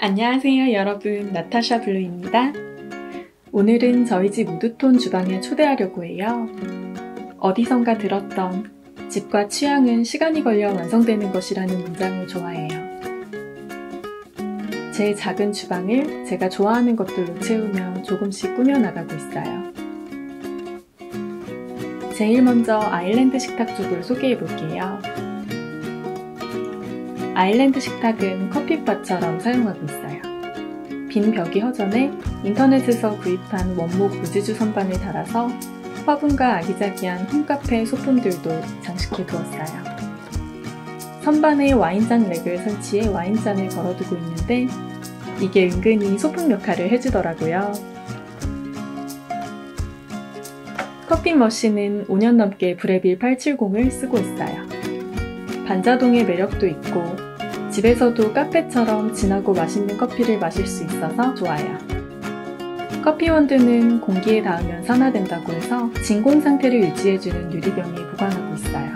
안녕하세요 여러분, 나타샤 블루입니다. 오늘은 저희 집 우드톤 주방에 초대하려고 해요. 어디선가 들었던 집과 취향은 시간이 걸려 완성되는 것이라는 문장을 좋아해요. 제 작은 주방을 제가 좋아하는 것들로 채우며 조금씩 꾸며나가고 있어요. 제일 먼저 아일랜드 식탁 쪽을 소개해 볼게요. 아일랜드 식탁은 커피바처럼 사용하고 있어요. 빈 벽이 허전해 인터넷에서 구입한 원목 무지주 선반을 달아서 화분과 아기자기한 홈카페 소품들도 장식해 두었어요. 선반에 와인잔 렉을 설치해 와인잔을 걸어두고 있는데 이게 은근히 소품 역할을 해주더라고요. 커피 머신은 5년 넘게 브레빌 870을 쓰고 있어요. 반자동의 매력도 있고 집에서도 카페처럼 진하고 맛있는 커피를 마실 수 있어서 좋아요. 커피 원두는 공기에 닿으면 산화된다고 해서 진공 상태를 유지해주는 유리병에 보관하고 있어요.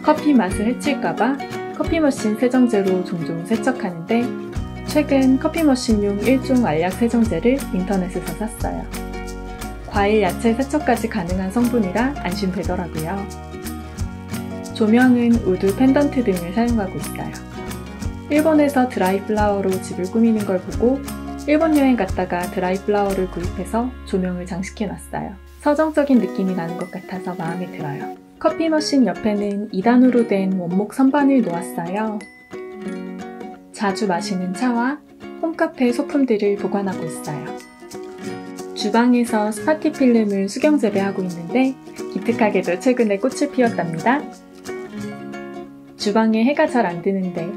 커피 맛을 해칠까봐 커피 머신 세정제로 종종 세척하는데 최근 커피 머신용 1종 알약 세정제를 인터넷에서 샀어요. 과일, 야채 세척까지 가능한 성분이라 안심되더라고요. 조명은 우드 펜던트 등을 사용하고 있어요. 일본에서 드라이 플라워로 집을 꾸미는 걸 보고 일본 여행 갔다가 드라이 플라워를 구입해서 조명을 장식해놨어요. 서정적인 느낌이 나는 것 같아서 마음에 들어요. 커피 머신 옆에는 2단으로 된 원목 선반을 놓았어요. 자주 마시는 차와 홈카페 소품들을 보관하고 있어요. 주방에서 스파티 필름을 수경 재배하고 있는데 기특하게도 최근에 꽃을 피웠답니다. 주방에 해가 잘 안 드는데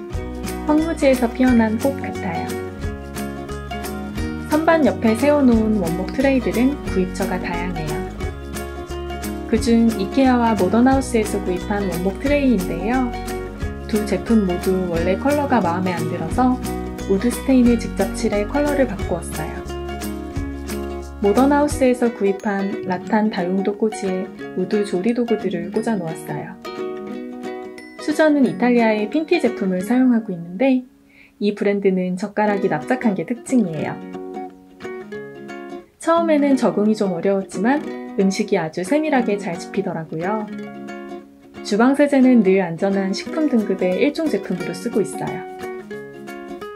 황무지에서 피어난 꽃 같아요. 선반 옆에 세워놓은 원목 트레이들은 구입처가 다양해요. 그중 이케아와 모던하우스에서 구입한 원목 트레이인데요. 두 제품 모두 원래 컬러가 마음에 안 들어서 우드 스테인을 직접 칠해 컬러를 바꾸었어요. 모던하우스에서 구입한 라탄 다용도 꽂이에 우드 조리 도구들을 꽂아 놓았어요. 수저는 이탈리아의 핀티 제품을 사용하고 있는데 이 브랜드는 젓가락이 납작한 게 특징이에요. 처음에는 적응이 좀 어려웠지만 음식이 아주 세밀하게 잘 집히더라고요. 주방 세제는 늘 안전한 식품 등급의 1종 제품으로 쓰고 있어요.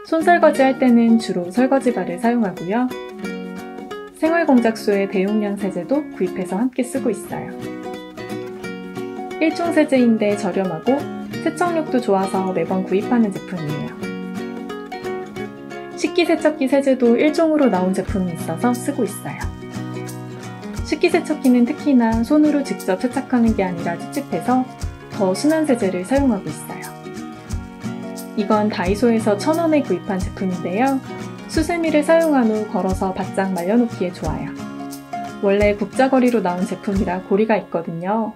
손설거지 할 때는 주로 설거지발을 사용하고요. 생활공작소의 대용량 세제도 구입해서 함께 쓰고 있어요. 1종 세제인데 저렴하고 세척력도 좋아서 매번 구입하는 제품이에요. 식기세척기 세제도 1종으로 나온 제품이 있어서 쓰고 있어요. 식기세척기는 특히나 손으로 직접 세척하는 게 아니라 찝찝해서 더 순한 세제를 사용하고 있어요. 이건 다이소에서 1,000원에 구입한 제품인데요. 수세미를 사용한 후 걸어서 바짝 말려놓기에 좋아요. 원래 국자거리로 나온 제품이라 고리가 있거든요.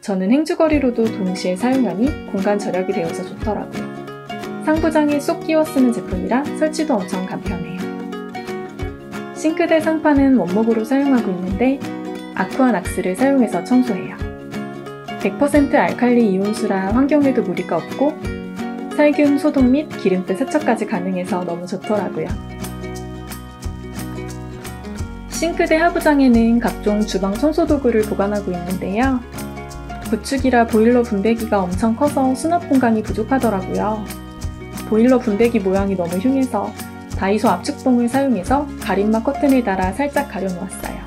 저는 행주거리로도 동시에 사용하니 공간 절약이 되어서 좋더라고요. 상부장에 쏙 끼워 쓰는 제품이라 설치도 엄청 간편해요. 싱크대 상판은 원목으로 사용하고 있는데 아쿠아낙스를 사용해서 청소해요. 100% 알칼리 이온수라 환경에도 무리가 없고 살균, 소독 및 기름때 세척까지 가능해서 너무 좋더라고요. 싱크대 하부장에는 각종 주방 청소도구를 보관하고 있는데요. 구축이라 보일러 분배기가 엄청 커서 수납 공간이 부족하더라고요. 보일러 분배기 모양이 너무 흉해서 다이소 압축봉을 사용해서 가림막 커튼을 달아 살짝 가려놓았어요.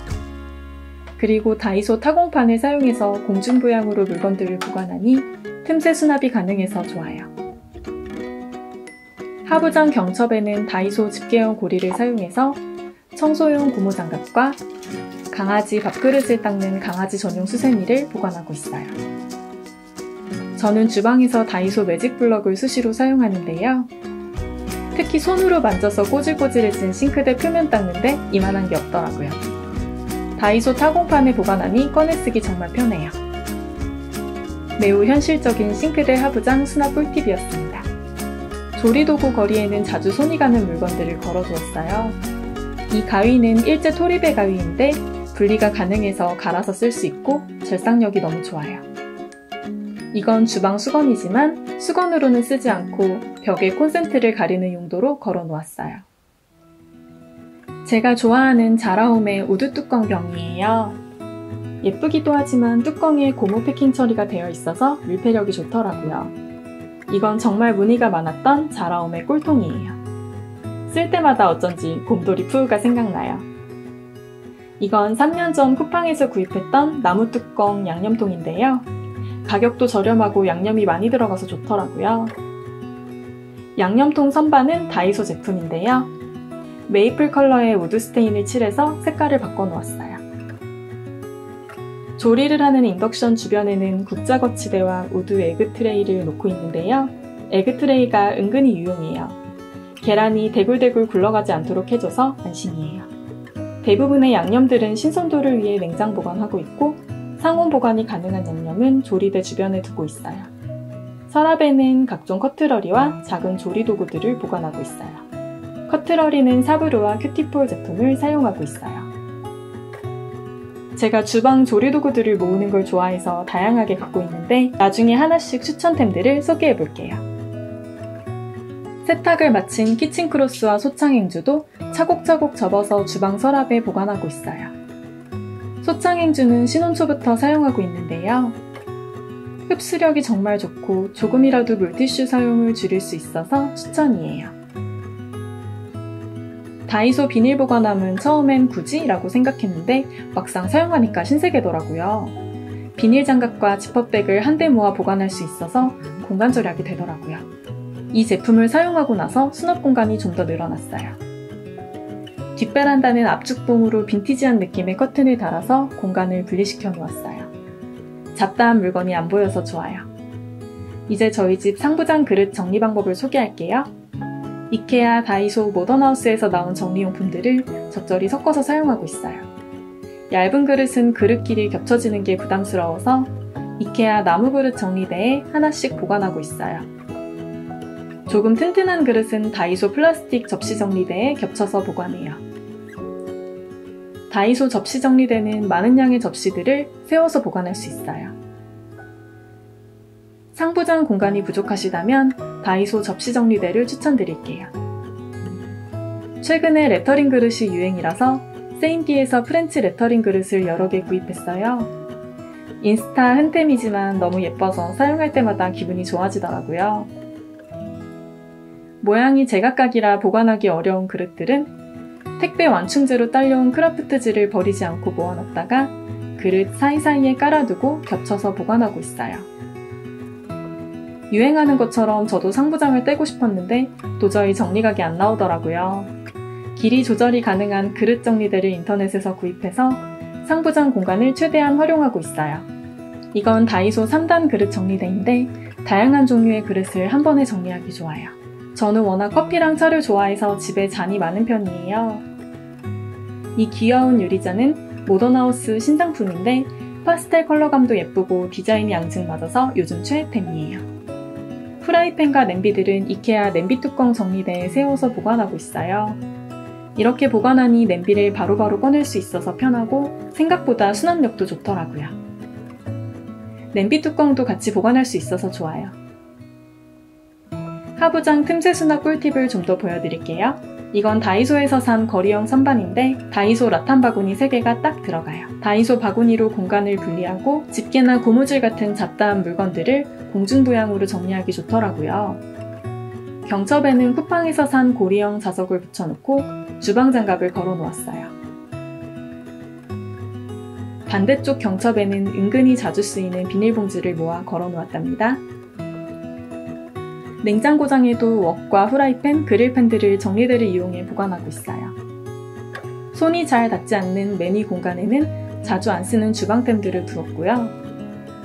그리고 다이소 타공판을 사용해서 공중부양으로 물건들을 보관하니 틈새 수납이 가능해서 좋아요. 하부장 경첩에는 다이소 집게용 고리를 사용해서 청소용 고무장갑과 강아지 밥그릇을 닦는 강아지 전용 수세미를 보관하고 있어요. 저는 주방에서 다이소 매직 블럭을 수시로 사용하는데요. 특히 손으로 만져서 꼬질꼬질해진 싱크대 표면 닦는데 이만한 게 없더라고요. 다이소 타공판에 보관하니 꺼내쓰기 정말 편해요. 매우 현실적인 싱크대 하부장 수납 꿀팁이었습니다. 조리도구 거리에는 자주 손이 가는 물건들을 걸어두었어요. 이 가위는 일제 토리베 가위인데 분리가 가능해서 갈아서 쓸 수 있고 절삭력이 너무 좋아요. 이건 주방 수건이지만 수건으로는 쓰지 않고 벽에 콘센트를 가리는 용도로 걸어 놓았어요. 제가 좋아하는 자라홈의 우드 뚜껑 병이에요. 예쁘기도 하지만 뚜껑에 고무 패킹 처리가 되어 있어서 밀폐력이 좋더라고요. 이건 정말 문의가 많았던 자라홈의 꿀통이에요. 쓸 때마다 어쩐지 곰돌이 푸우가 생각나요. 이건 3년 전 쿠팡에서 구입했던 나무 뚜껑 양념통인데요. 가격도 저렴하고 양념이 많이 들어가서 좋더라고요. 양념통 선반은 다이소 제품인데요. 메이플 컬러의 우드 스테인을 칠해서 색깔을 바꿔놓았어요. 조리를 하는 인덕션 주변에는 국자 거치대와 우드 에그 트레이를 놓고 있는데요. 에그 트레이가 은근히 유용해요. 계란이 대굴대굴 굴러가지 않도록 해줘서 안심이에요. 대부분의 양념들은 신선도를 위해 냉장 보관하고 있고 상온 보관이 가능한 양념은 조리대 주변에 두고 있어요. 서랍에는 각종 커트러리와 작은 조리 도구들을 보관하고 있어요. 커트러리는 사브르와 큐티폴 제품을 사용하고 있어요. 제가 주방 조리 도구들을 모으는 걸 좋아해서 다양하게 갖고 있는데 나중에 하나씩 추천템들을 소개해 볼게요. 세탁을 마친 키친 크로스와 소창행주도 차곡차곡 접어서 주방 서랍에 보관하고 있어요. 소창행주는 신혼 초부터 사용하고 있는데요. 흡수력이 정말 좋고 조금이라도 물티슈 사용을 줄일 수 있어서 추천이에요. 다이소 비닐 보관함은 처음엔 굳이? 라고 생각했는데 막상 사용하니까 신세계더라고요. 비닐 장갑과 지퍼백을 한데 모아 보관할 수 있어서 공간 절약이 되더라고요. 이 제품을 사용하고 나서 수납 공간이 좀 더 늘어났어요. 뒷베란다는 압축봉으로 빈티지한 느낌의 커튼을 달아서 공간을 분리시켜 놓았어요. 잡다한 물건이 안 보여서 좋아요. 이제 저희 집 상부장 그릇 정리 방법을 소개할게요. 이케아, 다이소, 모던하우스에서 나온 정리용품들을 적절히 섞어서 사용하고 있어요. 얇은 그릇은 그릇끼리 겹쳐지는 게 부담스러워서 이케아 나무 그릇 정리대에 하나씩 보관하고 있어요. 조금 튼튼한 그릇은 다이소 플라스틱 접시 정리대에 겹쳐서 보관해요. 다이소 접시 정리대는 많은 양의 접시들을 세워서 보관할 수 있어요. 상부장 공간이 부족하시다면 다이소 접시 정리대를 추천드릴게요. 최근에 레터링 그릇이 유행이라서 세인디에서 프렌치 레터링 그릇을 여러 개 구입했어요. 인스타 흔템이지만 너무 예뻐서 사용할 때마다 기분이 좋아지더라고요. 모양이 제각각이라 보관하기 어려운 그릇들은 택배 완충제로 딸려온 크라프트지를 버리지 않고 모아놨다가 그릇 사이사이에 깔아두고 겹쳐서 보관하고 있어요. 유행하는 것처럼 저도 상부장을 떼고 싶었는데 도저히 정리각이 안 나오더라고요. 길이 조절이 가능한 그릇 정리대를 인터넷에서 구입해서 상부장 공간을 최대한 활용하고 있어요. 이건 다이소 3단 그릇 정리대인데 다양한 종류의 그릇을 한 번에 정리하기 좋아요. 저는 워낙 커피랑 차를 좋아해서 집에 잔이 많은 편이에요. 이 귀여운 유리잔은 모던하우스 신상품인데 파스텔 컬러감도 예쁘고 디자인이 앙증맞아서 요즘 최애템이에요. 프라이팬과 냄비들은 이케아 냄비 뚜껑 정리대에 세워서 보관하고 있어요. 이렇게 보관하니 냄비를 바로바로 꺼낼 수 있어서 편하고 생각보다 수납력도 좋더라고요. 냄비 뚜껑도 같이 보관할 수 있어서 좋아요. 하부장 틈새 수납 꿀팁을 좀 더 보여드릴게요. 이건 다이소에서 산 거리형 선반인데 다이소 라탄 바구니 3개가 딱 들어가요. 다이소 바구니로 공간을 분리하고 집게나 고무줄 같은 잡다한 물건들을 공중부양으로 정리하기 좋더라고요. 경첩에는 쿠팡에서 산 고리형 자석을 붙여놓고 주방장갑을 걸어놓았어요. 반대쪽 경첩에는 은근히 자주 쓰이는 비닐봉지를 모아 걸어놓았답니다. 냉장고장에도 웍과 후라이팬, 그릴팬들을 정리대를 이용해 보관하고 있어요. 손이 잘 닿지 않는 매니 공간에는 자주 안 쓰는 주방템들을 두었고요.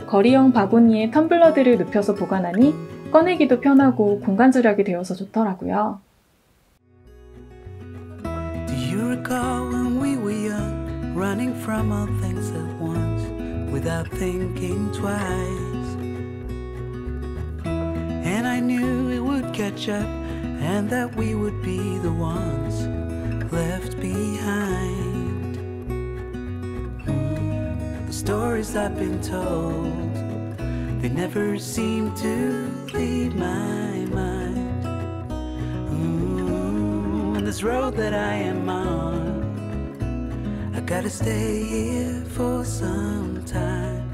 거리형 바구니에 텀블러들을 눕혀서 보관하니 꺼내기도 편하고 공간 절약이 되어서 좋더라고요. Do you recall when we were young, running from all things at once, without thinking twice? And I knew it would catch up, and that we would be the ones left behind. The stories I've been told, They never seem to leave my mind. On this road that I am on, I gotta stay here for some time.